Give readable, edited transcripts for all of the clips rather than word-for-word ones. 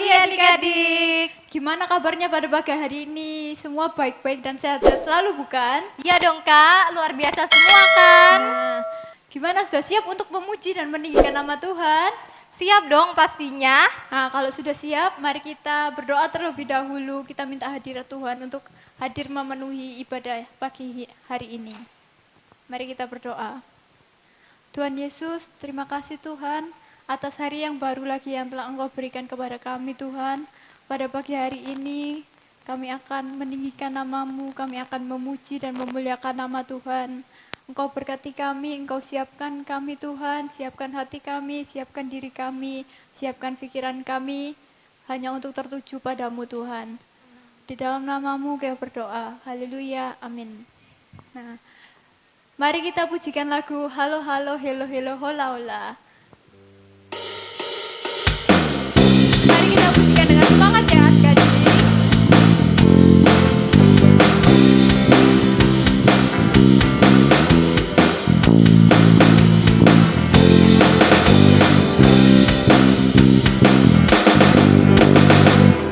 pagi adik-adik. Gimana kabarnya pada pagi hari ini? Semua baik-baik dan sehat-sehat selalu bukan? Iya dong kak, luar biasa semua kan? Nah, gimana sudah siap untuk memuji dan meninggikan nama Tuhan? Siap dong pastinya. Nah, kalau sudah siap, mari kita berdoa terlebih dahulu. Kita minta hadirat Tuhan untuk hadir memenuhi ibadah pagi hari ini. Mari kita berdoa. Tuhan Yesus, terima kasih Tuhan atas hari yang baru lagi yang telah Engkau berikan kepada kami Tuhan. Pada pagi hari ini kami akan meninggikan nama-Mu, kami akan memuji dan memuliakan nama Tuhan. Engkau berkati kami, Engkau siapkan kami Tuhan, siapkan hati kami, siapkan diri kami, siapkan pikiran kami hanya untuk tertuju padamu Tuhan. Di dalam nama-Mu kami berdoa, haleluya, amin. Nah, mari kita pujikan lagu Halo Halo Hello Hello Hola Hola. Mari kita pujikan dengan semangat ya adik-adik.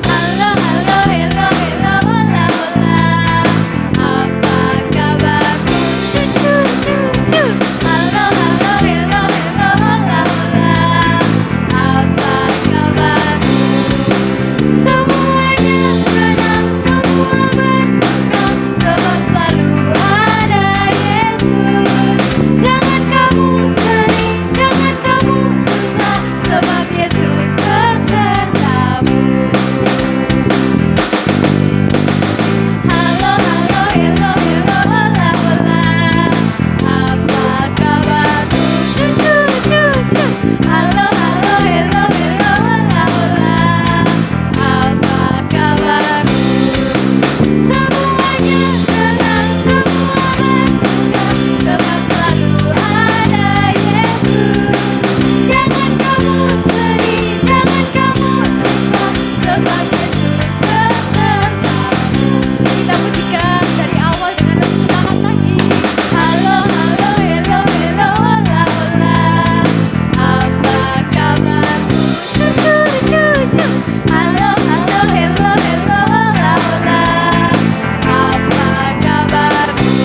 Halo halo hello hello hola hola. Apa kabarmu? Halo halo hello hello hola hola. Apa kabarmu? Semuanya senang, semua bersuka, sebab selalu ada Yesus. Jangan kamu sedih, jangan kamu susah, sebab Yesus besertamu. Halo halo hello hello hola hola. Apa kabarmu? Halo halo hello hello hola hola. Apa kabarmu? Semuanya senang, semua bersuka, sebab selalu ada Yesus. Jangan kamu sedih, jangan kamu susah, sebab Yesus besertamu. Kita pujikan dari awal dengan lebih semangat lagi. Halo halo hello hello hola hola. Apa kabarmu? Halo halo hello hello hola hola. Apa kabarmu?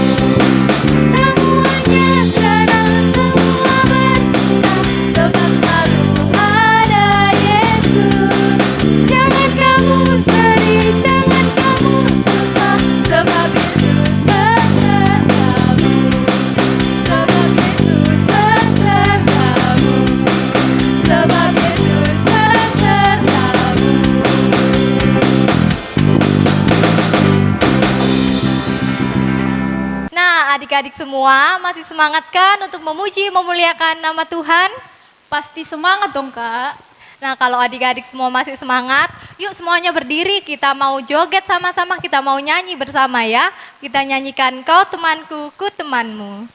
Semuanya senang, semua bersuka, sebab selalu ada Yesus. Jangan kamu sedih, jangan kamu susah, sebab Yesus besertamu. Sebab Yesus besertamu. Sebab Yesus besertamu. Nah adik-adik semua masih semangat kan untuk memuji memuliakan nama Tuhan? Pasti semangat dong Kak. Nah kalau adik-adik semua masih semangat, yuk semuanya berdiri, kita mau joget sama-sama, kita mau nyanyi bersama ya. Kita nyanyikan Kau Temanku, Ku Temanmu.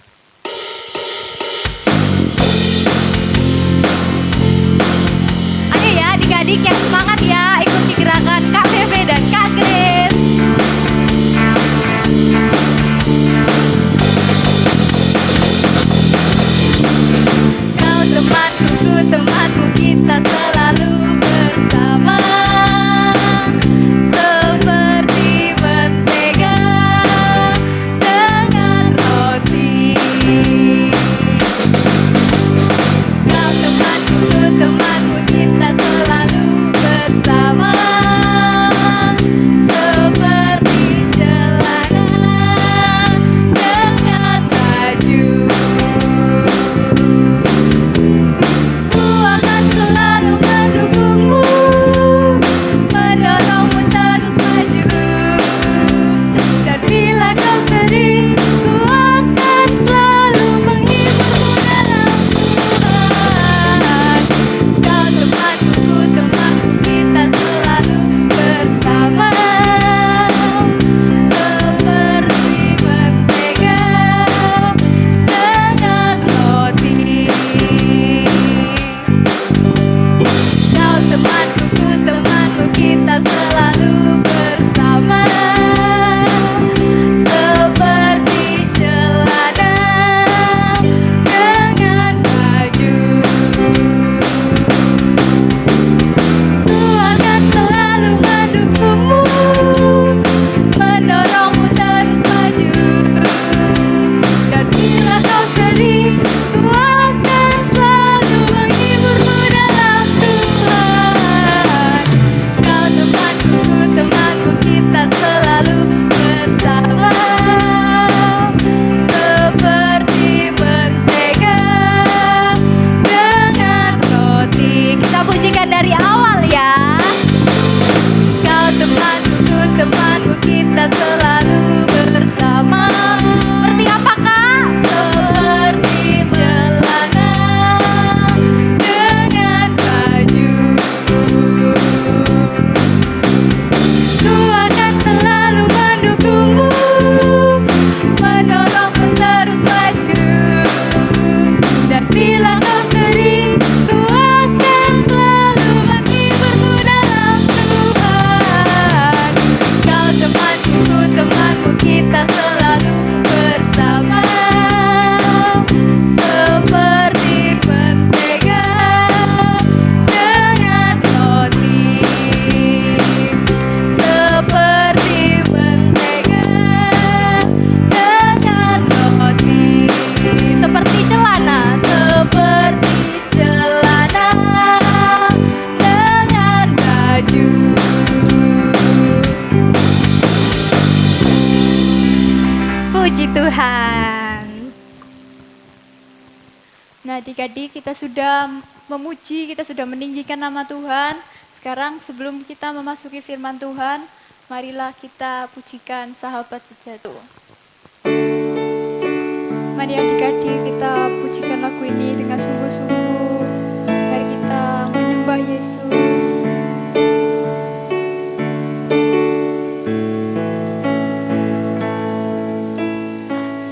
Ayo ya adik-adik yang semangat ya, ikuti gerakan Kak Feve dan Kak Grace. Kau temanku, ku temanmu, kita selalu bersama. Seperti mentega dengan roti. Kau temanku, ku temanmu, kita selalu bersama. Seperti celana dengan baju. Ku akan selalu mendukungmu, mendorongmu terus dari awal ya. Kau temanku, temanmu, kita selalu bersama. Seperti apa kak? Seperti celana dengan baju. Ku akan selalu mendukungmu, menolongmu terus maju. Dan bila kau sedih, ku akan selalu menghiburmu dalam Tuhan. Kau temanku, temanmu, kita selalu bersama. Seperti mentega dengan roti. Seperti mentega dengan roti. Seperti celana. Seperti celana dengan baju. Puji Tuhan. Nah, adik-adik, kita sudah memuji, kita sudah meninggikan nama Tuhan. Sekarang sebelum kita memasuki firman Tuhan, marilah kita pujikan sahabat sejati. Mari adik-adik, kita pujikan lagu ini dengan sungguh-sungguh. Mari kita menyembah Yesus.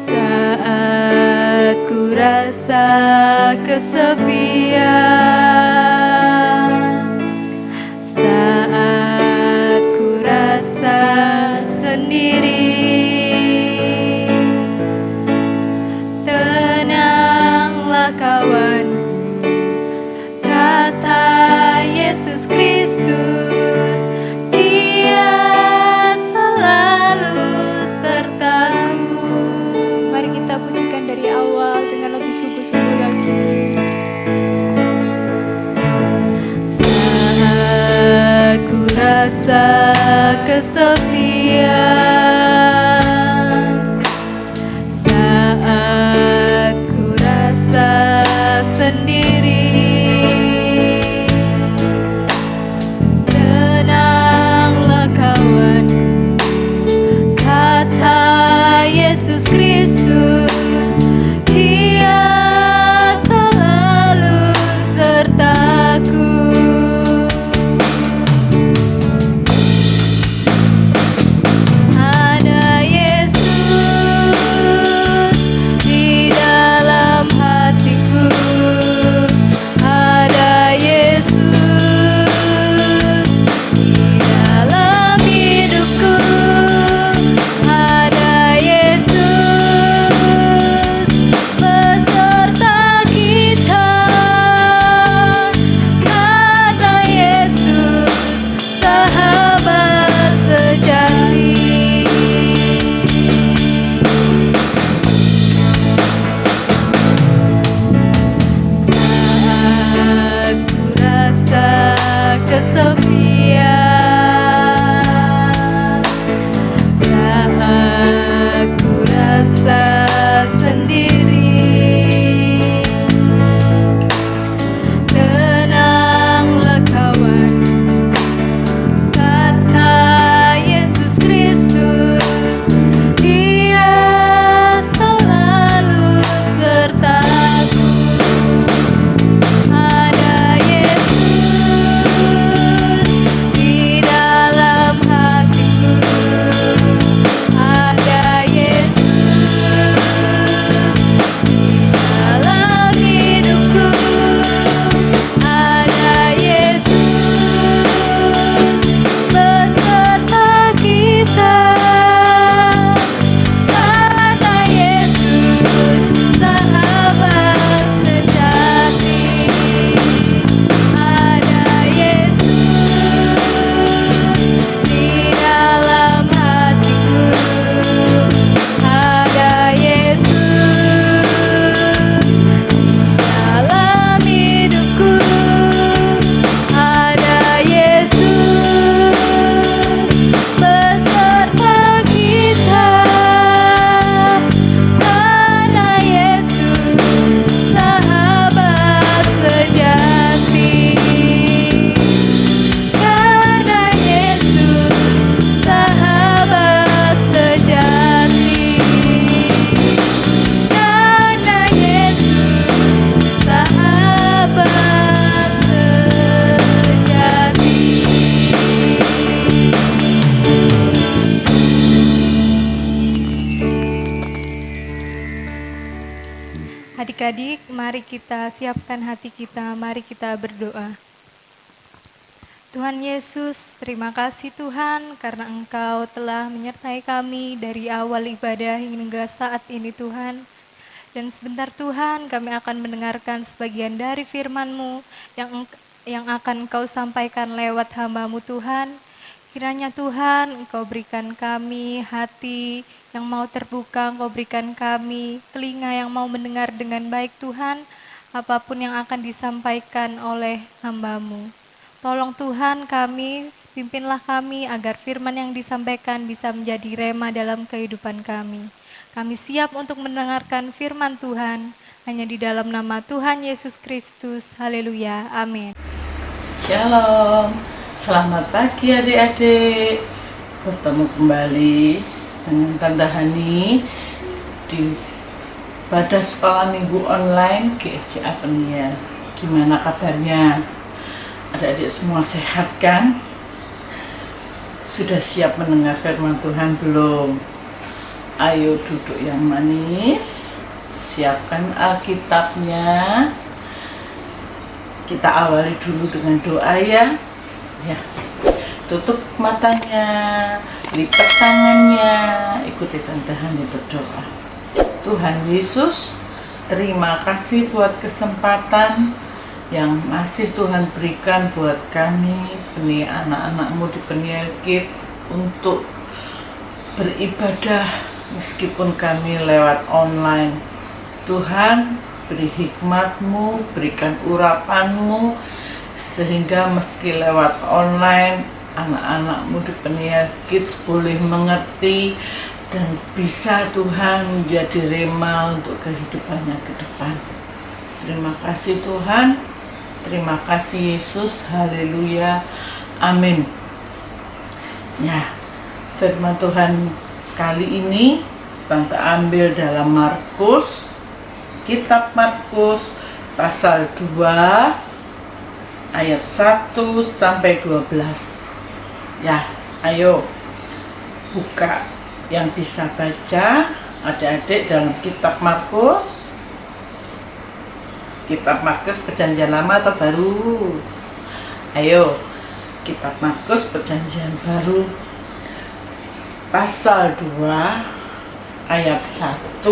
Saat ku rasa kesepian, saat ku rasa sendiri, tenanglah kawanku, kata Yesus Kristus, Dia selalu sertaku. Mari kita pujikan dari awal dengan lebih sungguh-sungguh lagi. Saat ku rasa kesepian, saat ku rasa sendiri, tenanglah kawanku, kata Yesus Kristus, Dia selalu sertaku. Ada Yesus di dalam hatiku, ada Yesus di dalam hidupku, ada Yesus beserta kita, kata Yesus sahabat sejati. Saat ku rasa kesepian, saat ku rasa sendiri, tenanglah kawan, kata Yesus Kristus, Dia selalu sertaku. Ada Yesus di Mari kita siapkan hati kita, mari kita berdoa. Tuhan Yesus, terima kasih Tuhan karena Engkau telah menyertai kami dari awal ibadah hingga saat ini Tuhan. Dan sebentar Tuhan kami akan mendengarkan sebagian dari firman-Mu yang akan Engkau sampaikan lewat hamba-Mu Tuhan. Kiranya Tuhan Engkau berikan kami hati yang mau terbuka, Engkau berikan kami telinga yang mau mendengar dengan baik Tuhan, apapun yang akan disampaikan oleh hamba-Mu. Tolong Tuhan kami, pimpinlah kami agar firman yang disampaikan bisa menjadi rema dalam kehidupan kami. Kami siap untuk mendengarkan firman Tuhan, hanya di dalam nama Tuhan Yesus Kristus. Haleluya, amin. Shalom, selamat pagi adik-adik. Bertemu kembali dengan Tante Hani di pada sekolah minggu online GSC Apenia. Gimana kabarnya? Adik-adik semua sehat kan? Sudah siap mendengar firman Tuhan belum? Ayo duduk yang manis, siapkan Alkitabnya. Kita awali dulu dengan doa ya. Tutup matanya, lipat tangannya, ikuti Tante Hani berdoa. Tuhan Yesus, terima kasih buat kesempatan yang masih Tuhan berikan buat kami, anak-anak-Mu di Penielkit, untuk beribadah meskipun kami lewat online. Tuhan, beri hikmat-Mu, berikan urapan-Mu, sehingga meski lewat online, anak-anak-Mu di Penielkit boleh mengerti dan bisa Tuhan menjadi rema untuk kehidupannya ke depan. Terima kasih Tuhan, terima kasih Yesus, haleluya, amin. Ya, firman Tuhan kali ini Tante ambil dalam Markus, kitab Markus pasal 2 ayat 1 sampai 12. Ya, ayo buka yang bisa baca adik-adik dalam kitab Markus. Kitab Markus Perjanjian Lama atau Baru? Ayo, kitab Markus Perjanjian Baru pasal 2 ayat 1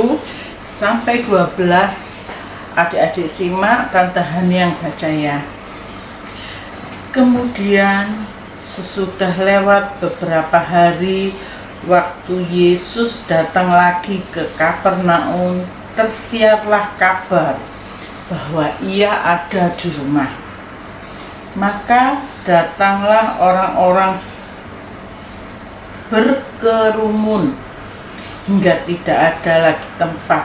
sampai 12. Adik-adik simak, Tante Hani yang baca ya. Kemudian sesudah lewat beberapa hari, waktu Yesus datang lagi ke Kapernaum, tersiarlah kabar bahwa ia ada di rumah. Maka datanglah orang-orang berkerumun hingga tidak ada lagi tempat,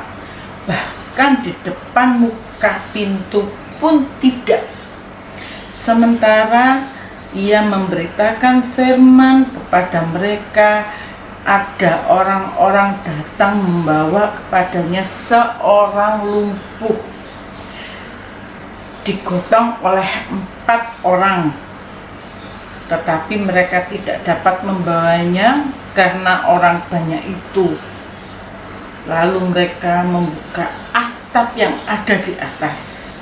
bahkan di depan muka pintu pun tidak. Sementara ia memberitakan firman kepada mereka, ada orang-orang datang membawa kepadanya seorang lumpuh, digotong oleh 4 orang, tetapi mereka tidak dapat membawanya karena orang banyak itu. Lalu mereka membuka atap yang ada di atas.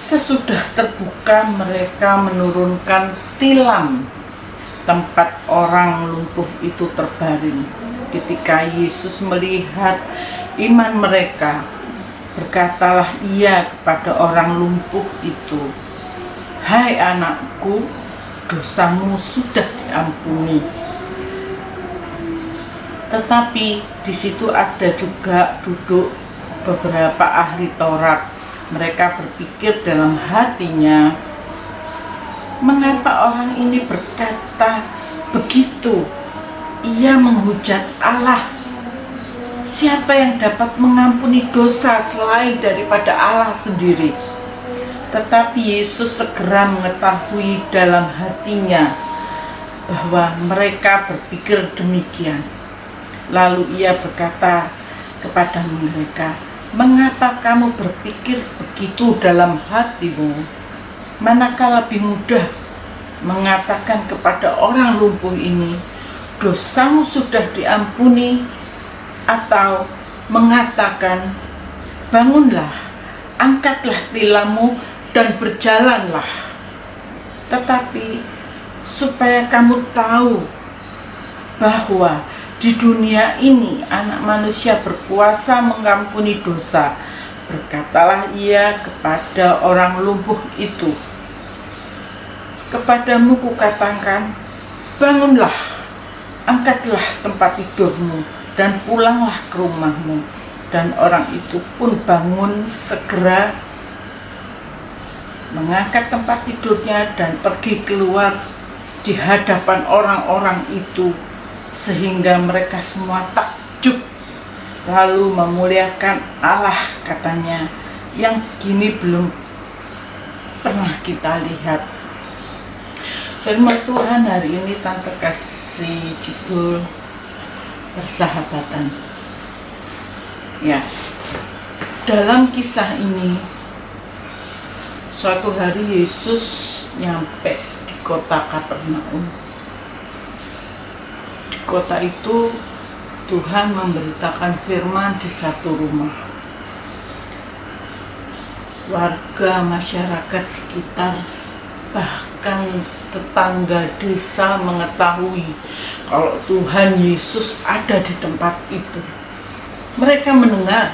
Sesudah terbuka, mereka menurunkan tilam tempat orang lumpuh itu terbaring. Ketika Yesus melihat iman mereka, berkatalah ia kepada orang lumpuh itu, "Hai anakku, dosamu sudah diampuni." Tetapi di situ ada juga duduk beberapa ahli Taurat. Mereka berpikir dalam hatinya, "Mengapa orang ini berkata begitu? Ia menghujat Allah. Siapa yang dapat mengampuni dosa selain daripada Allah sendiri?" Tetapi Yesus segera mengetahui dalam hatinya bahwa mereka berpikir demikian. Lalu ia berkata kepada mereka, "Mengapa kamu berpikir begitu dalam hatimu? Manakah lebih mudah mengatakan kepada orang lumpuh ini, 'Dosamu sudah diampuni,' atau mengatakan, 'Bangunlah, angkatlah tilammu dan berjalanlah. Tetapi supaya kamu tahu bahwa di dunia ini Anak Manusia berkuasa mengampuni dosa, berkatalah ia kepada orang lumpuh itu, kepadamu kukatakan, bangunlah, angkatlah tempat tidurmu, dan pulanglah ke rumahmu. Dan orang itu pun bangun segera, mengangkat tempat tidurnya dan pergi keluar di hadapan orang-orang itu, sehingga mereka semua takjub, lalu memuliakan Allah, katanya, yang begini belum pernah kita lihat. Firman Tuhan hari ini Tante kasih judul persahabatan. Ya, dalam kisah ini suatu hari Yesus nyampe di kota Kapernaum. Di kota itu Tuhan memberitakan firman di satu rumah. Warga masyarakat sekitar, bahkan tetangga desa mengetahui kalau Tuhan Yesus ada di tempat itu. Mereka mendengar,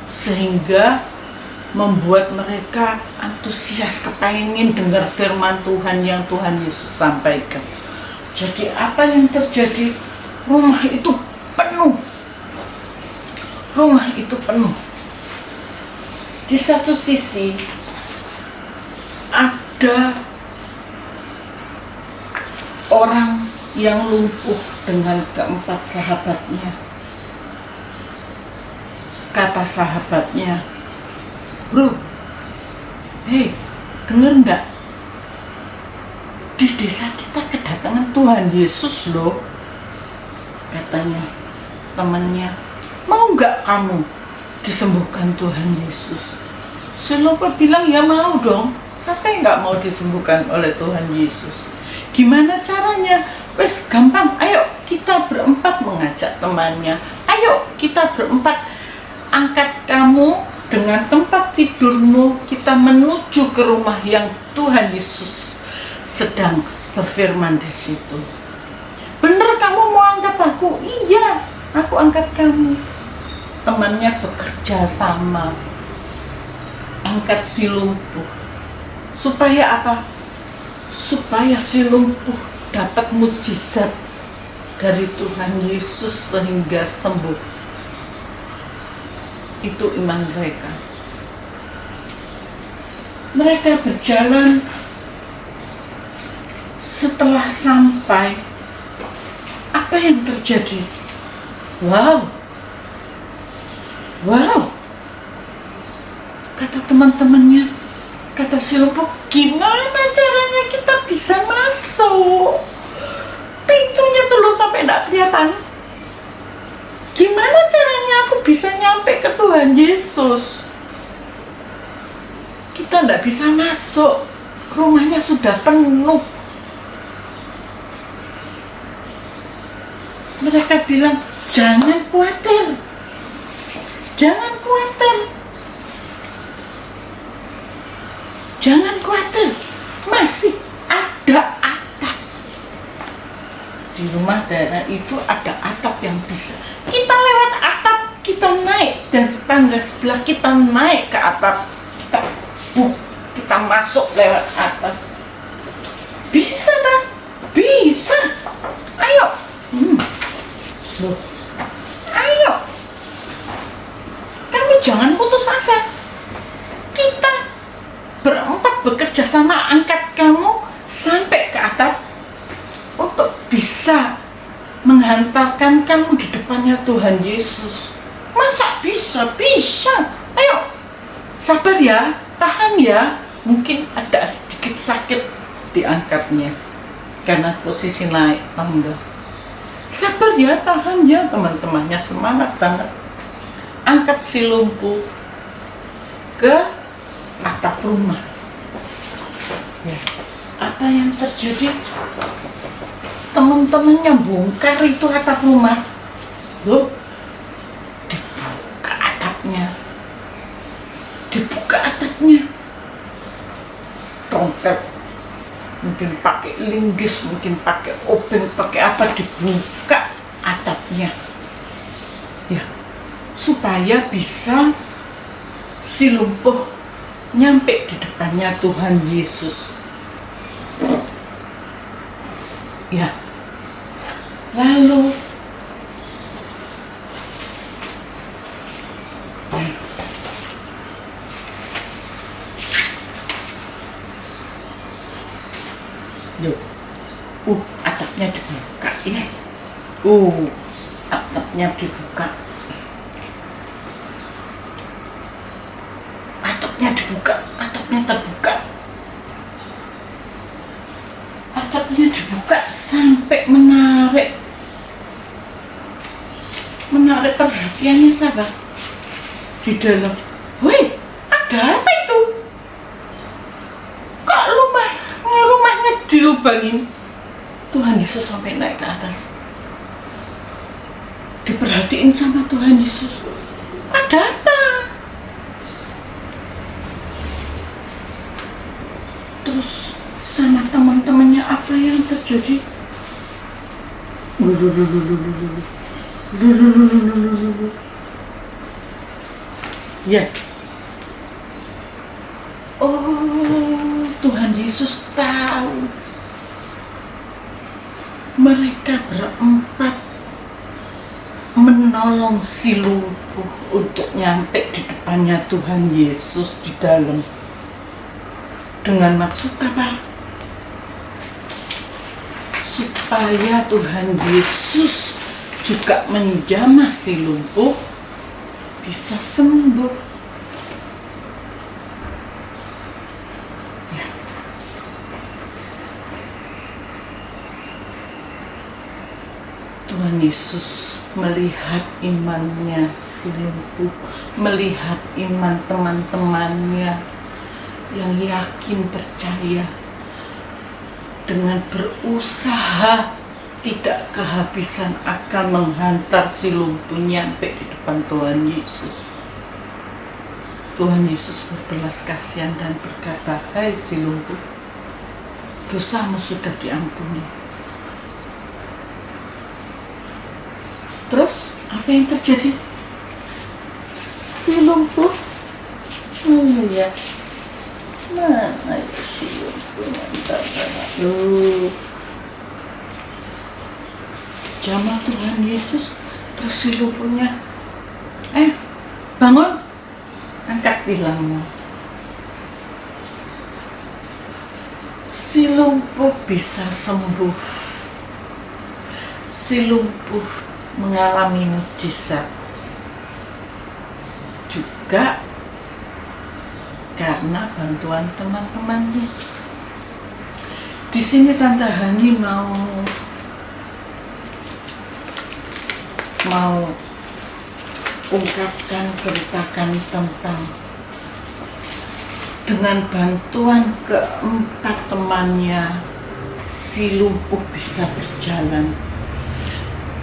sehingga membuat mereka antusias, kepengen dengar firman Tuhan yang Tuhan Yesus sampaikan. Jadi apa yang terjadi? Rumah itu penuh. Rumah itu penuh. Di satu sisi ada orang yang lumpuh dengan keempat sahabatnya. Kata sahabatnya, bro, hei, denger enggak? Di desa kita kedatangan Tuhan Yesus loh. Katanya temannya, mau enggak kamu disembuhkan Tuhan Yesus? Si lupa bilang, ya mau dong. Siapa yang enggak mau disembuhkan oleh Tuhan Yesus? Gimana caranya? Wes gampang, ayo kita berempat, mengajak temannya. Ayo kita berempat, angkat kamu dengan tempat tidurmu, kita menuju ke rumah yang Tuhan Yesus sedang berfirman di situ. Bener kamu mau angkat aku? Iya, aku angkat kamu. Temannya bekerja sama, angkat si lumpuh. Supaya apa? Supaya si lumpuh dapat mujizat dari Tuhan Yesus sehingga sembuh. Itu iman mereka. Mereka berjalan. Setelah sampai, apa yang terjadi? Wow, kata teman-temannya, kata si lumpuh, gimana caranya kita bisa masuk? Pintunya tuh loh sampai enggak kelihatan. Gimana caranya aku bisa nyampe ke Tuhan Yesus? Kita enggak bisa masuk, rumahnya sudah penuh. Mereka bilang, jangan khawatir, jangan khawatir, jangan khawatir, masih ada atap. Di rumah daerah itu ada atap yang bisa kita lewat atap, kita naik dari tangga sebelah, kita naik ke atap, kita masuk lewat atas. Bisa tak? Bisa. Ayo. Loh. Ayo. Kamu jangan putus asa. Kita berempat bekerja sama, angkat kamu sampai ke atap untuk bisa menghantarkan kamu di depannya Tuhan Yesus. Masa bisa? Bisa. Ayo, sabar ya, tahan ya. Mungkin ada sedikit sakit diangkatnya karena posisi naik tangga. Sabar ya, tahan ya. Teman-temannya semangat banget. Angkat si lumpuh ke atap rumah. Ya, apa yang terjadi? Teman-temannya bongkar itu atap rumah. Loh, dibuka atapnya, mungkin pakai linggis, mungkin pakai obeng, pakai apa, dibuka atapnya ya, supaya bisa si lumpuh nyampe di depannya Tuhan Yesus ya. Lalu yuk, atapnya dibuka ya, atapnya dibuka, atapnya terbuka, atapnya dibuka sampai menarik perhatiannya sahabat di dalam. Woi, ada apa itu? Kok rumahnya dilubangin? Tuhan Yesus sampai naik ke atas, diperhatiin sama Tuhan Yesus. Ada apa? Terus sama teman-temannya, apa yang terjadi? Ya. Oh, Tuhan Yesus tahu mereka berempat menolong si lumpuh untuk nyampe di depannya Tuhan Yesus di dalam. Dengan maksud apa? Supaya Tuhan Yesus juga menjamah si lumpuh bisa sembuh. Ya. Tuhan Yesus melihat imannya si lumpuh, melihat iman teman-temannya yang yakin percaya, dengan berusaha tidak kehabisan akan menghantar si lumpuh nyampe di depan Tuhan Yesus. Tuhan Yesus berbelas kasihan dan berkata, "Hai si lumpuh, dosamu sudah diampuni." Terus apa yang terjadi? Si lumpuh, ya, mana si lumpuh? Jamah Tuhan Yesus. Terus si lumpuhnya, bangun, angkat tilangmu. Si lumpuh bisa sembuh. Si lumpuh mengalami mujizat juga karena bantuan teman-temannya. Di sini Tante Hani mau ungkapkan, ceritakan tentang dengan bantuan keempat temannya si lumpuh bisa berjalan.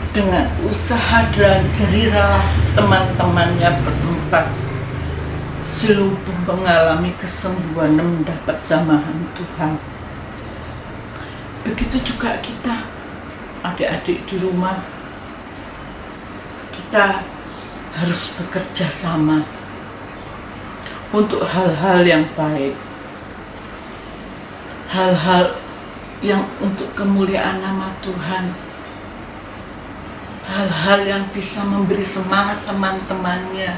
Dengan usaha dan jerih teman-temannya berempat, si lumpuh mengalami kesembuhan dan mendapat jamahan Tuhan. Begitu juga kita, adik-adik di rumah, kita harus bekerja sama untuk hal-hal yang baik, hal-hal yang untuk kemuliaan nama Tuhan, hal-hal yang bisa memberi semangat teman-temannya.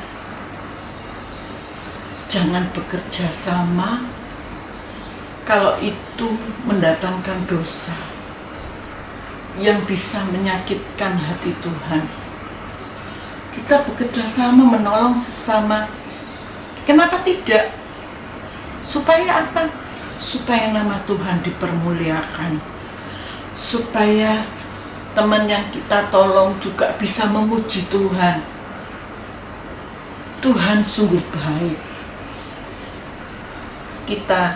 Jangan bekerja sama kalau itu mendatangkan dosa yang bisa menyakitkan hati Tuhan. Kita bekerja sama menolong sesama. Kenapa tidak? Supaya apa? Supaya nama Tuhan dipermuliakan. Supaya teman yang kita tolong juga bisa memuji Tuhan. Tuhan sungguh baik. Kita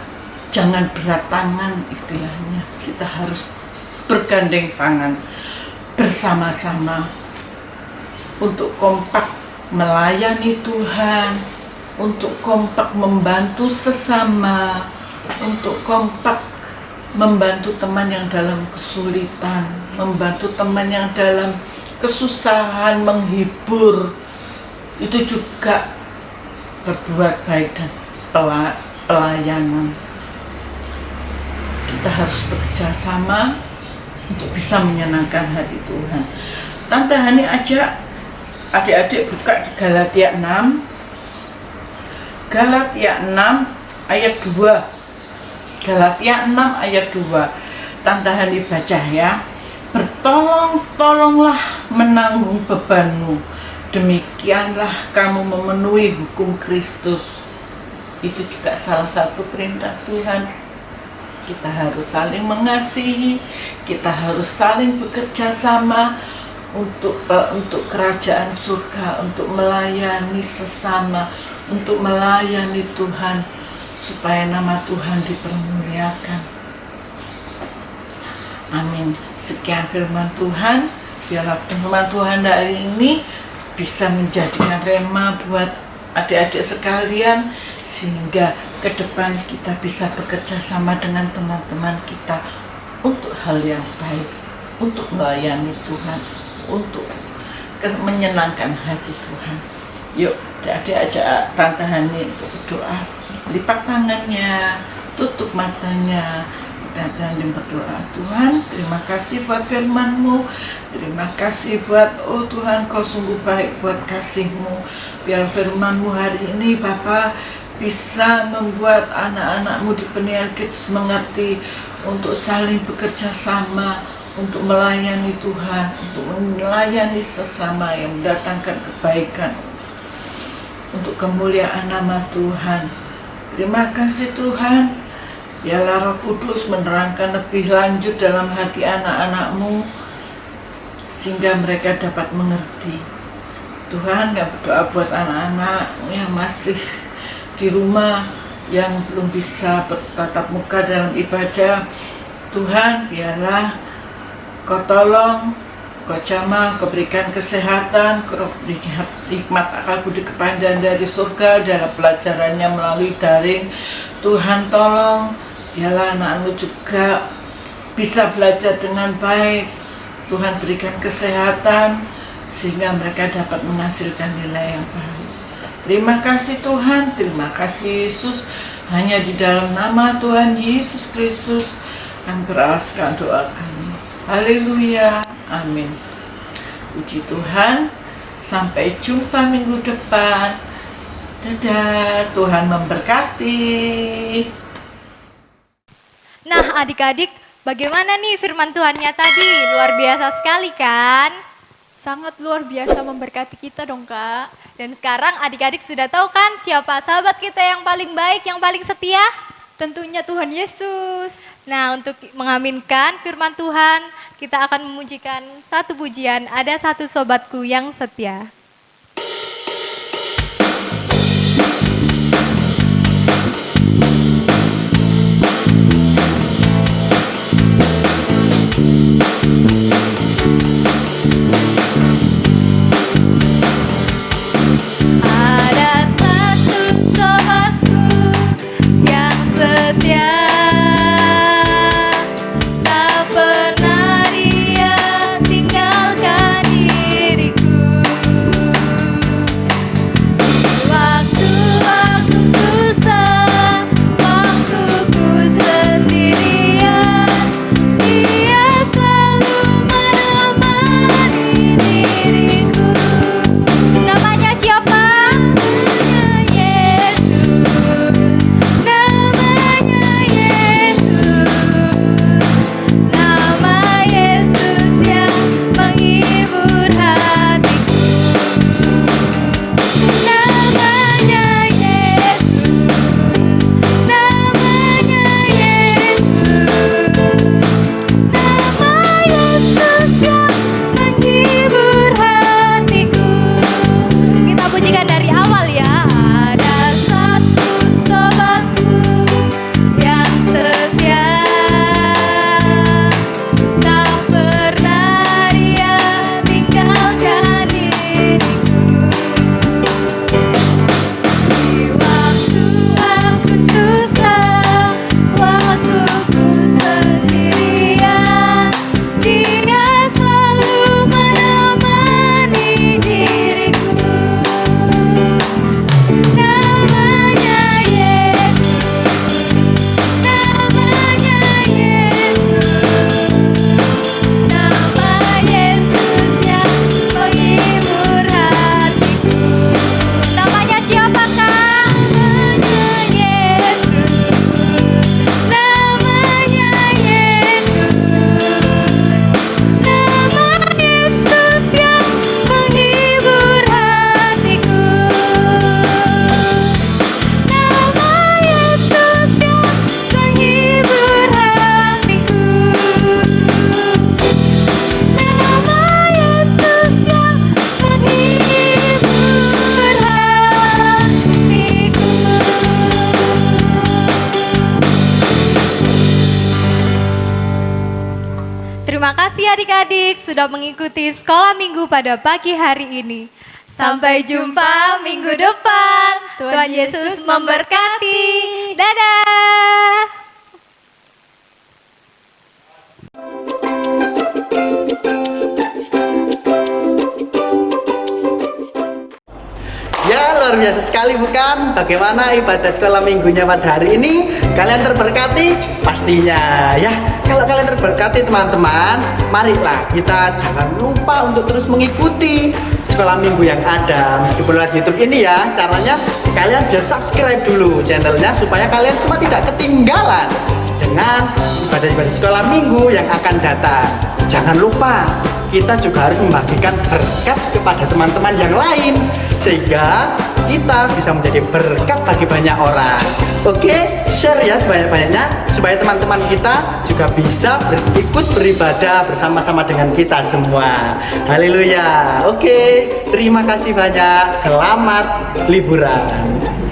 jangan berat tangan istilahnya. Kita harus bergandeng tangan bersama-sama untuk kompak melayani Tuhan, untuk kompak membantu sesama, untuk kompak membantu teman yang dalam kesulitan, membantu teman yang dalam kesusahan, menghibur, itu juga berbuat baik dan pelayanan. Kita harus bekerja sama untuk bisa menyenangkan hati Tuhan. Tante Hani ajak adik-adik buka di Galatia 6. Galatia 6 ayat 2. Galatia 6 ayat 2. Tante Hani baca ya. Bertolong-tolonglah menanggung bebanmu. Demikianlah kamu memenuhi hukum Kristus. Itu juga salah satu perintah Tuhan. Kita harus saling mengasihi, kita harus saling bekerja sama untuk kerajaan surga, untuk melayani sesama, untuk melayani Tuhan, supaya nama Tuhan dipermuliakan. Amin. Sekian firman Tuhan. Biarlah firman Tuhan hari ini bisa menjadikan rema buat adik-adik sekalian, sehingga ke depan kita bisa bekerja sama dengan teman-teman kita untuk hal yang baik, untuk melayani Tuhan, untuk menyenangkan hati Tuhan. Yuk, adik-adik ajak Tante Hani untuk berdoa. Lipat tangannya, tutup matanya, kita berdoa. Tuhan, terima kasih buat firman-Mu, terima kasih buat, oh Tuhan, Kau sungguh baik buat kasih-Mu. Biar firman-Mu hari ini Bapa bisa membuat anak-anak-Mu di Peniel Kids mengerti untuk saling bekerja sama, untuk melayani Tuhan, untuk melayani sesama yang mendatangkan kebaikan, untuk kemuliaan nama Tuhan. Terima kasih Tuhan. Biarlah Roh Kudus menerangkan lebih lanjut dalam hati anak-anak-Mu, sehingga mereka dapat mengerti. Tuhan, kami berdoa buat anak-anak yang masih di rumah, yang belum bisa bertatap muka dalam ibadah. Tuhan, biarlah Kau tolong, Kau jamah, Kau berikan kesehatan, Kau berikan hikmat akal budi kepanjangan dari surga dalam pelajarannya melalui daring. Tuhan tolong, biarlah anak-anak juga bisa belajar dengan baik. Tuhan berikan kesehatan sehingga mereka dapat menghasilkan nilai yang baik. Terima kasih Tuhan, terima kasih Yesus. Hanya di dalam nama Tuhan Yesus Kristus kami beraskan doa kami. Haleluya, amin. Puji Tuhan, sampai jumpa minggu depan. Dadah, Tuhan memberkati. Nah adik-adik, bagaimana nih firman Tuhannya tadi? Luar biasa sekali kan? Sangat luar biasa memberkati kita dong Kak. Dan sekarang adik-adik sudah tahu kan siapa sahabat kita yang paling baik, yang paling setia? Tentunya Tuhan Yesus. Nah, untuk mengaminkan firman Tuhan, kita akan memujikan satu pujian, ada satu sobatku yang setia. Ada satu sobatku yang setia, tak pernah dia tinggalkan diriku. Waktu-waktu susah, waktuku sendirian, dia selalu menemani diriku. Namanya siapa? Namanya Yesus. Namanya Terima kasih adik-adik sudah mengikuti sekolah minggu pada pagi hari ini. Sampai jumpa minggu depan. Tuhan Yesus memberkati. Dadah. Ya, luar biasa sekali bukan? Bagaimana ibadah sekolah minggunya pada hari ini? Kalian terberkati? Pastinya ya. Kalau kalian terberkati teman-teman, marilah kita jangan lupa untuk terus mengikuti sekolah minggu yang ada. Meskipun lewat YouTube ini ya, caranya kalian bisa subscribe dulu channelnya supaya kalian semua tidak ketinggalan dengan ibadah-ibadah sekolah minggu yang akan datang. Jangan lupa, kita juga harus membagikan berkat kepada teman-teman yang lain sehingga kita bisa menjadi berkat bagi banyak orang. Oke, share ya sebanyak-banyaknya supaya teman-teman kita juga bisa ikut beribadah bersama-sama dengan kita semua. Haleluya. Oke, terima kasih banyak. Selamat liburan.